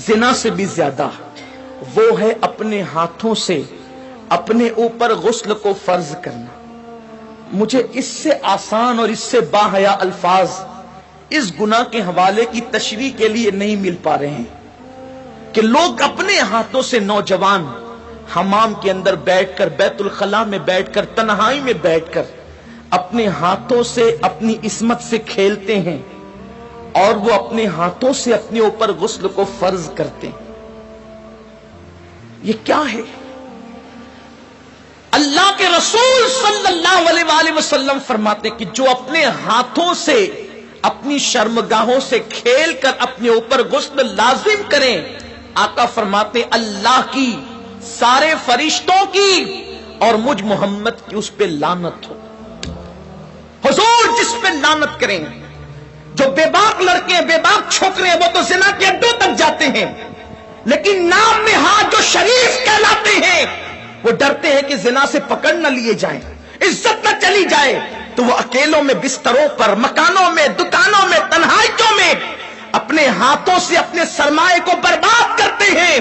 زنا سے بھی زیادہ وہ ہے اپنے ہاتھوں سے اپنے اوپر غسل کو فرض کرنا. مجھے اس سے آسان اور اس سے باحیا الفاظ اس گناہ کے حوالے کی تشریح کے لیے نہیں مل پا رہے ہیں کہ لوگ اپنے ہاتھوں سے نوجوان حمام کے اندر بیٹھ کر بیت الخلاء میں بیٹھ کر تنہائی میں بیٹھ کر اپنے ہاتھوں سے اپنی عصمت سے کھیلتے ہیں اور وہ اپنے ہاتھوں سے اپنے اوپر غسل کو فرض کرتے ہیں. یہ کیا ہے؟ اللہ کے رسول صلی اللہ علیہ وآلہ وسلم فرماتے کہ جو اپنے ہاتھوں سے اپنی شرمگاہوں سے کھیل کر اپنے اوپر غسل لازم کریں، آقا فرماتے اللہ کی، سارے فرشتوں کی اور مجھ محمد کی اس پہ لعنت ہو. حضور جس پہ لعنت کریں. جو بے باک لڑکے ہیں، بے باک چھوکرے ہیں، وہ تو زنا کے اڈوں تک جاتے ہیں، لیکن نام میں ہاتھ جو شریف کہلاتے ہیں وہ ڈرتے ہیں کہ زنا سے پکڑ نہ لیے جائیں، عزت نہ چلی جائے، تو وہ اکیلوں میں بستروں پر، مکانوں میں، دکانوں میں، تنہائیوں میں اپنے ہاتھوں سے اپنے سرمایہ کو برباد کرتے ہیں.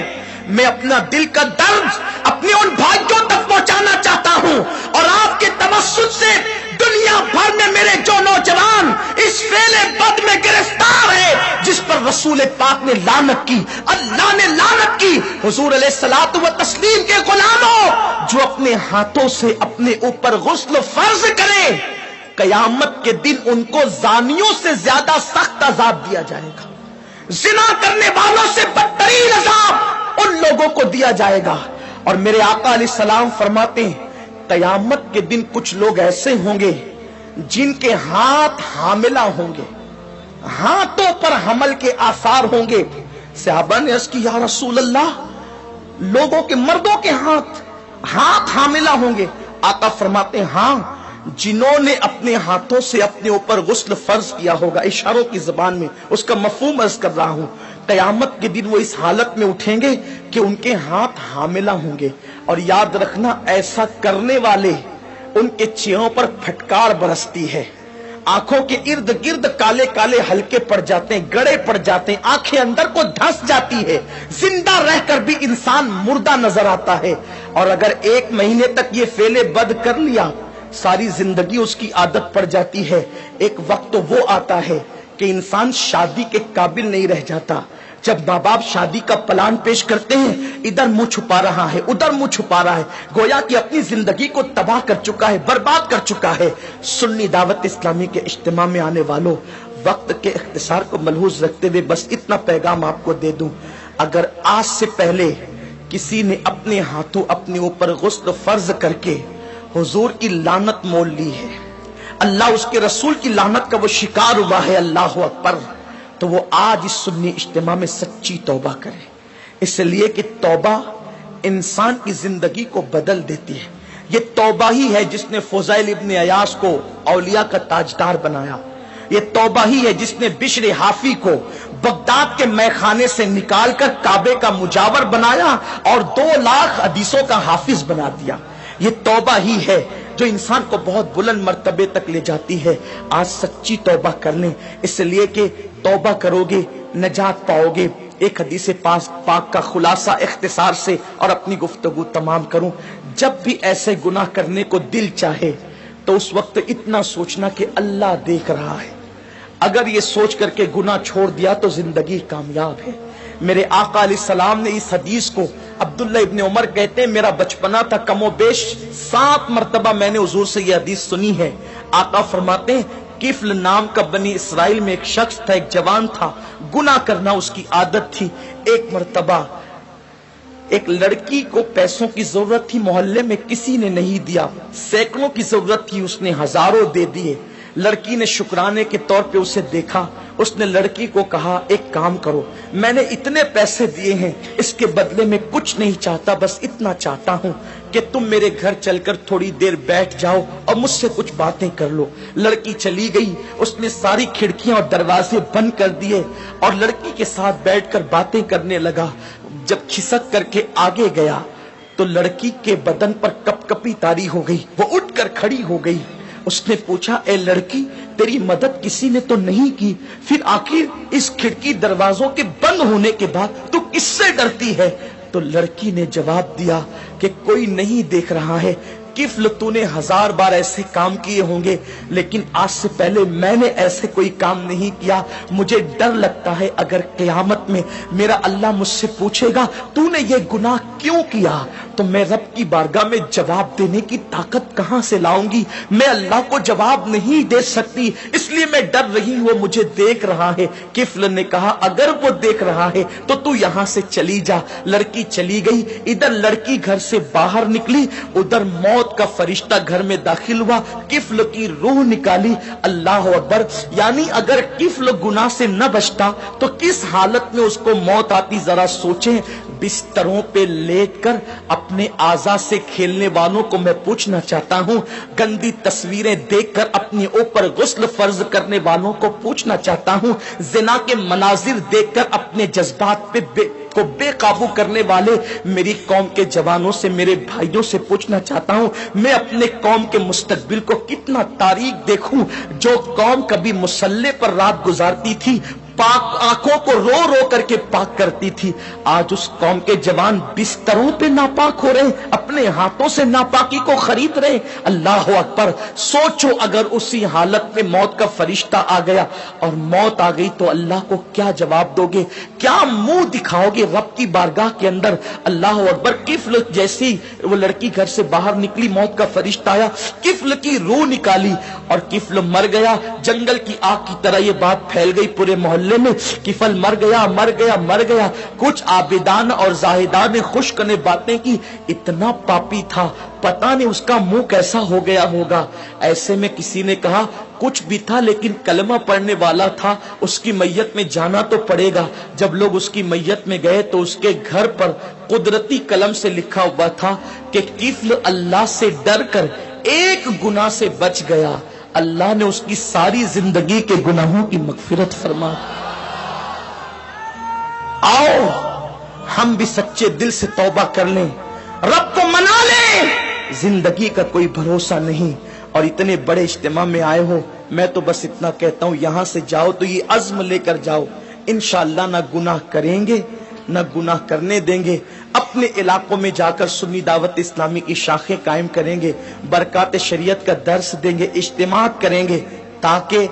میں اپنا دل کا درد اپنے ان بھائیوں تک پہنچانا چاہتا ہوں اور آپ کے توسط سے دنیا بھر میں میرے جو نوجوان اس فعل بد میں گرفتار ہیں جس پر رسول پاک نے لعنت کی، اللہ نے لعنت کی، حضور علیہ الصلوۃ والتسلیم کے غلاموں جو اپنے ہاتھوں سے اپنے اوپر غسل فرض کریں، قیامت کے دن ان کو زانیوں سے زیادہ سخت عذاب دیا جائے گا. زنا کرنے والوں سے بدترین عذاب ان لوگوں کو دیا جائے گا. اور میرے آقا علیہ السلام فرماتے ہیں قیامت کے دن کچھ لوگ ایسے ہوں گے جن کے ہاتھ حاملہ ہوں گے، ہاتھوں پر حمل کے آثار ہوں گے. صحابہ نے عرض کی یا رسول اللہ، لوگوں کے، مردوں کے ہاتھ حاملہ ہوں گے. آقا فرماتے ہیں ہاں، جنہوں نے اپنے ہاتھوں سے اپنے اوپر غسل فرض کیا ہوگا. اشاروں کی زبان میں اس کا مفہوم عرض کر رہا ہوں. قیامت کے دن وہ اس حالت میں اٹھیں گے کہ ان کے ہاتھ حاملہ ہوں گے. اور یاد رکھنا ایسا کرنے والے ان کے چہروں پر پھٹکار برستی ہے، آنکھوں کے ارد گرد کالے کالے ہلکے پڑ جاتے ہیں، گڑے پڑ جاتے ہیں، آنکھیں اندر کو دھس جاتی ہے، زندہ رہ کر بھی انسان مردہ نظر آتا ہے. اور اگر 1 مہینے تک یہ فعل بد کر لیا ساری زندگی اس کی عادت پڑ جاتی ہے. ایک وقت تو وہ آتا ہے کہ انسان شادی کے قابل نہیں رہ جاتا. جب ماں باپ شادی کا پلان پیش کرتے ہیں، ادھر منہ چھپا رہا ہے، ادھر منہ چھپا رہا ہے، گویا کہ اپنی زندگی کو تباہ کر چکا ہے، برباد کر چکا ہے. سنی دعوت اسلامی کے اجتماع میں آنے والوں، وقت کے اختصار کو ملحوظ رکھتے ہوئے بس اتنا پیغام آپ کو دے دوں، اگر آج سے پہلے کسی نے اپنے ہاتھوں اپنے اوپر غسل فرض کر کے حضور کی لعنت مول لی ہے، اللہ اس کے رسول کی لعنت کا وہ شکار ہوا ہے، اللہ اکبر، تو وہ آج اس سنی اجتماع میں سچی توبہ کرے. اس لیے کہ توبہ انسان کی زندگی کو بدل دیتی ہے. یہ توبہ ہی ہے جس نے فضیل ابن عیاض کو اولیاء کا تاجدار بنایا. یہ توبہ ہی ہے جس نے بشر حافی کو بغداد کے میخانے سے نکال کر کعبے کا مجاور بنایا اور 2 لاکھ حدیثوں کا حافظ بنا دیا. یہ توبہ ہی ہے جو انسان کو بہت بلند مرتبے تک لے جاتی ہے. آج سچی توبہ کر لیں، اس لیے کہ توبہ کرو گے نجات پاؤ گے. ایک حدیث پاک کا خلاصہ اختصار سے اور اپنی گفتگو تمام کروں. جب بھی ایسے گناہ کرنے کو دل چاہے تو اس وقت اتنا سوچنا کہ اللہ دیکھ رہا ہے. اگر یہ سوچ کر کے گناہ چھوڑ دیا تو زندگی کامیاب ہے. میرے آقا علیہ السلام نے اس حدیث کو، عبداللہ ابن عمر کہتے ہیں میرا بچپنا تھا، کم و بیش 7 مرتبہ میں نے حضور سے یہ حدیث سنی ہے. آقا فرماتے ہیں کفل نام کا بنی اسرائیل میں ایک شخص تھا، ایک جوان تھا، گناہ کرنا اس کی عادت تھی. ایک مرتبہ ایک لڑکی کو پیسوں کی ضرورت تھی، محلے میں کسی نے نہیں دیا، سینکڑوں کی ضرورت تھی، اس نے ہزاروں دے دیے. لڑکی نے شکرانے کے طور پہ اسے دیکھا، اس نے لڑکی کو کہا ایک کام کرو، میں نے اتنے پیسے دیے ہیں، اس کے بدلے میں کچھ نہیں چاہتا، بس اتنا چاہتا ہوں کہ تم میرے گھر چل کر تھوڑی دیر بیٹھ جاؤ اور مجھ سے کچھ باتیں کر لو. لڑکی چلی گئی، اس نے ساری کھڑکیاں اور دروازے بند کر دیے اور لڑکی کے ساتھ بیٹھ کر باتیں کرنے لگا. جب کھسک کر کے آگے گیا تو لڑکی کے بدن پر کپ کپی طاری ہو گئی، وہ اٹھ کر کھڑی ہو گئی. اس نے پوچھا اے لڑکی تیری مدد کسی نے تو نہیں کی، پھر آخر اس کھڑکی دروازوں کے بند ہونے کے بعد تو کس سے ڈرتی ہے؟ تو لڑکی نے جواب دیا کہ کوئی نہیں دیکھ رہا ہے، کفل تو نے 1000 بار ایسے کام کیے ہوں گے، لیکن آج سے پہلے میں نے ایسے کوئی کام نہیں کیا، مجھے ڈر لگتا ہے اگر قیامت میں میرا اللہ مجھ سے پوچھے گا تو نے یہ گناہ کیوں کیا، تو میں رب کی بارگاہ میں جواب دینے کی طاقت کہاں سے لاؤں گی؟ میں اللہ کو جواب نہیں دے سکتی، اس لیے میں ڈر رہی ہوں، وہ مجھے دیکھ رہا ہے۔ کفل نے کہا اگر وہ دیکھ رہا ہے تو تو یہاں سے چلی جا۔ لڑکی چلی گئی، ادھر لڑکی گھر سے باہر نکلی، ادھر موت کا فرشتہ گھر میں داخل ہوا، کفل کی روح نکالی۔ اللہ اکبر! یعنی اگر کفل گناہ سے نہ بچتا تو کس حالت میں اس کو موت آتی، ذرا سوچیں۔ بستروں پہ لیٹ کر اپنے اعضاء سے کھیلنے والوں کو میں پوچھنا چاہتا ہوں، گندی تصویریں دیکھ کر اپنے اوپر غسل فرض کرنے والوں کو پوچھنا چاہتا ہوں، زنا کے مناظر دیکھ کر اپنے جذبات پہ بے قابو کرنے والے میری قوم کے جوانوں سے، میرے بھائیوں سے پوچھنا چاہتا ہوں، میں اپنے قوم کے مستقبل کو کتنا تاریک دیکھوں۔ جو قوم کبھی مصلی پر رات گزارتی تھی، پاک آنکھوں کو رو رو کر کے پاک کرتی تھی، آج اس قوم کے جوان بستروں پہ ناپاک ہو رہے ہیں، اپنے ہاتھوں سے ناپاکی کو خرید رہے ہیں۔ اللہ اکبر! سوچو اگر اسی حالت میں موت کا فرشتہ آ گیا اور موت آ گئی تو اللہ کو کیا جواب دو گے؟ کیا منہ دکھاؤ گے رب کی بارگاہ کے اندر؟ اللہ اکبر! کفل جیسی وہ لڑکی گھر سے باہر نکلی، موت کا فرشتہ آیا، کفل کی روح نکالی اور کفل مر گیا۔ جنگل کی آگ کی طرح یہ بات پھیل گئی پورے محلے میں، کفل مر گیا مر گیا مر گیا۔ کچھ عابدان اور زاہدان نے خشک نے باتیں کی، اتنا پاپی تھا، پتہ نہیں اس کا منہ کیسا ہو گیا ہوگا۔ ایسے میں کسی نے کہا کچھ بھی تھا لیکن کلمہ پڑھنے والا تھا، اس کی میت میں جانا تو پڑے گا۔ جب لوگ اس کی میت میں گئے تو اس کے گھر پر قدرتی قلم سے لکھا ہوا تھا کہ کفل اللہ سے ڈر کر ایک گناہ سے بچ گیا، اللہ نے اس کی ساری زندگی کے گناہوں کی مغفرت فرما۔ آؤ ہم بھی سچے دل سے توبہ کر لیں، رب کو منا لیں۔ زندگی کا کوئی بھروسہ نہیں، اور اتنے بڑے اجتماع میں آئے ہو، میں تو بس اتنا کہتا ہوں یہاں سے جاؤ تو یہ عزم لے کر جاؤ، انشاءاللہ نہ گناہ کریں گے نہ گناہ کرنے دیں گے۔ اپنے علاقوں میں جا کر سنی دعوت اسلامی کی شاخیں قائم کریں گے، برکات شریعت کا درس دیں گے، اجتماع کریں گے تاکہ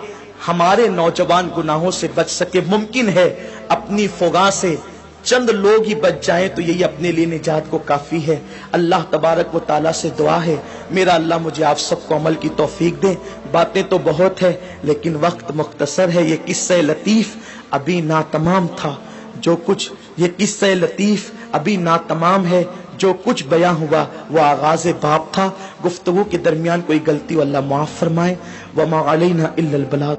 ہمارے نوجوان گناہوں سے بچ سکے۔ ممکن ہے اپنی فغاں سے چند لوگ ہی بچ جائیں تو یہی اپنے لیے نجات کو کافی ہے۔ اللہ تبارک و تعالیٰ سے دعا ہے میرا اللہ مجھے آپ سب کو عمل کی توفیق دے۔ باتیں تو بہت ہے لیکن وقت مختصر ہے۔ یہ قصہ لطیف ابھی ناتمام تھا، جو کچھ یہ قصہ لطیف ابھی ناتمام ہے، جو کچھ بیاں ہوا وہ آغاز باب تھا۔ گفتگو کے درمیان کوئی غلطی اللہ معاف فرمائے۔ وما علینا الا البلاغ